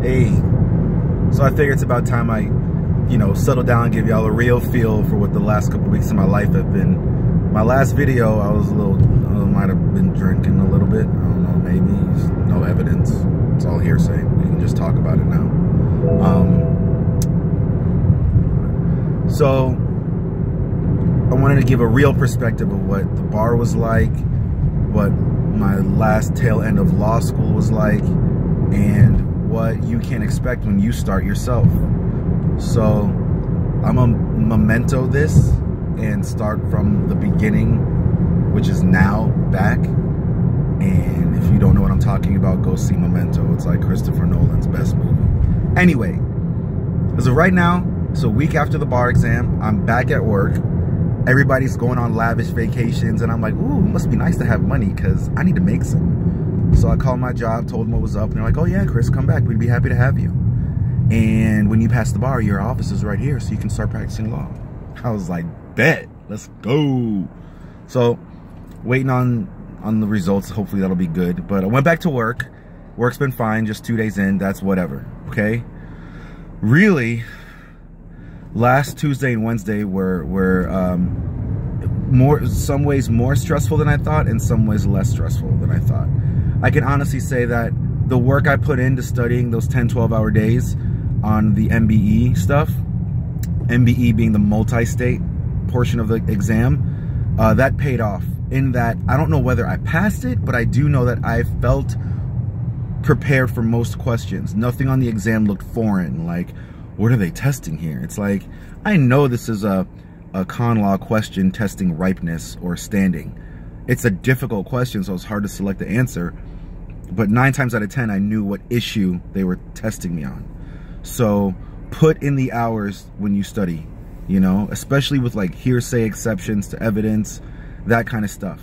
Hey, so I figure it's about time I, settle down and give y'all a real feel for what the last couple weeks of my life have been. My last video, I was might have been drinking a little bit. I don't know, maybe. There's no evidence. It's all hearsay. We can just talk about it now. So I wanted to give a real perspective of what the bar was like, what my last tail end of law school was like, and what you can expect when you start yourself. So I'm a memento this and start from the beginning, which is now, back. And if you don't know what I'm talking about, go see Memento. It's like Christopher Nolan's best movie. Anyway, as of right now, so a week after the bar exam, I'm back at work. Everybody's going on lavish vacations, and I'm like, ooh, it must be nice to have money because I need to make some. So I called my job, told them what was up, and they're like, oh yeah, Chris, come back. We'd be happy to have you. And when you pass the bar, your office is right here, so you can start practicing law. I was like, bet, let's go. So waiting on the results. Hopefully that'll be good. But I went back to work. Work's been fine, just 2 days in. That's whatever, okay? Really, last Tuesday and Wednesday were some ways more stressful than I thought, and some ways less stressful than I thought. I can honestly say that the work I put into studying those 10, 12-hour days on the MBE stuff, MBE being the multi-state portion of the exam, that paid off. In that, I don't know whether I passed it, but I do know that I felt prepared for most questions. Nothing on the exam looked foreign, like, what are they testing here? It's like, I know this is a con law question testing ripeness or standing. It's a difficult question, so it's hard to select the answer. But 9 times out of 10, I knew what issue they were testing me on. So put in the hours when you study, especially with like hearsay exceptions to evidence, that kind of stuff.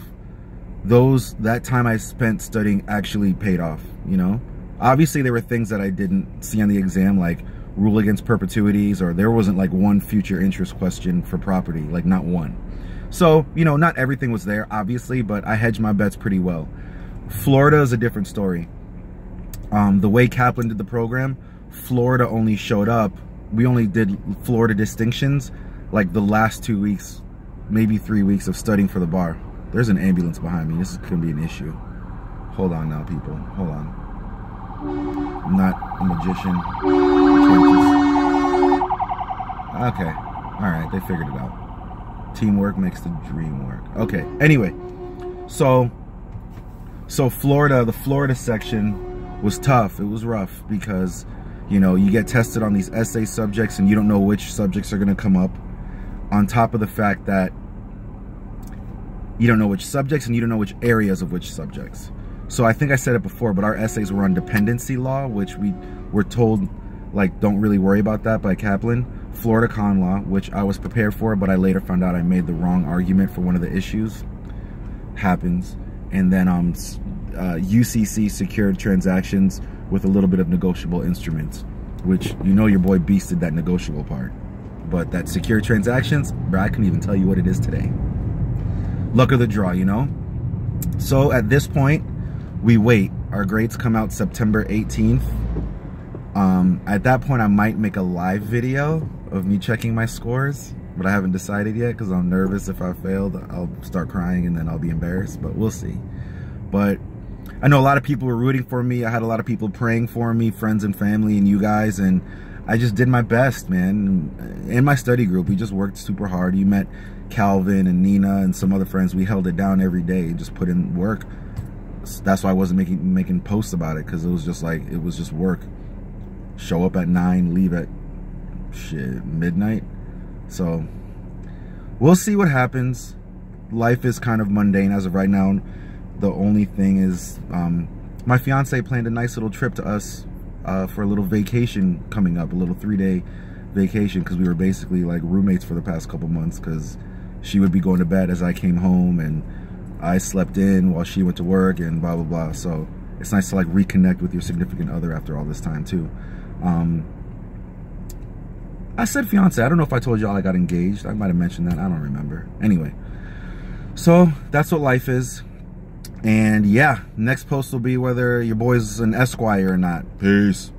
That time I spent studying actually paid off, Obviously there were things that I didn't see on the exam, like rule against perpetuities, or there wasn't like one future interest question for property, like not one. So, not everything was there, obviously, but I hedged my bets pretty well. Florida is a different story. The way Kaplan did the program, Florida only showed up. We only did Florida distinctions like the last 2 weeks, maybe 3 weeks of studying for the bar. There's an ambulance behind me. This is gonna be an issue. Hold on now, people. Hold on. I'm not a magician. Okay. All right. They figured it out. Teamwork makes the dream work. Okay. Anyway, so Florida, the Florida section was tough. It was rough because, you get tested on these essay subjects and you don't know which subjects are going to come up. On top of the fact that you don't know which subjects and you don't know which areas of which subjects. So I think I said it before, but our essays were on dependency law, which we were told, like, don't really worry about that by Kaplan. Florida con law, which I was prepared for, but I later found out I made the wrong argument for one of the issues. Happens. And then UCC secured transactions with a little bit of negotiable instruments, which your boy beasted that negotiable part. But that secure transactions, bro, I couldn't even tell you what it is today. Luck of the draw, So at this point, we wait. Our grades come out September 18th. At that point, I might make a live video of me checking my scores, but I haven't decided yet because I'm nervous. If I failed, I'll start crying and then I'll be embarrassed, but we'll see. But I know a lot of people were rooting for me. I had a lot of people praying for me, friends and family and you guys, and I just did my best, man. In my study group, we just worked super hard. You met Calvin and Nina and some other friends. We held it down every day, just put in work. That's why I wasn't making posts about it, because it was just like, it was just work. Show up at 9, leave at midnight. So we'll see what happens. Life is kind of mundane as of right now. The only thing is, my fiance planned a nice little trip to us for a little vacation coming up, a little 3-day vacation, because we were basically like roommates for the past couple months, because she would be going to bed as I came home and I slept in while she went to work and blah blah blah. So it's nice to like reconnect with your significant other after all this time too. I said fiance. I don't know if I told y'all I got engaged. I might have mentioned that. I don't remember. Anyway, so that's what life is. And yeah, next post will be whether your boy's an Esquire or not. Peace.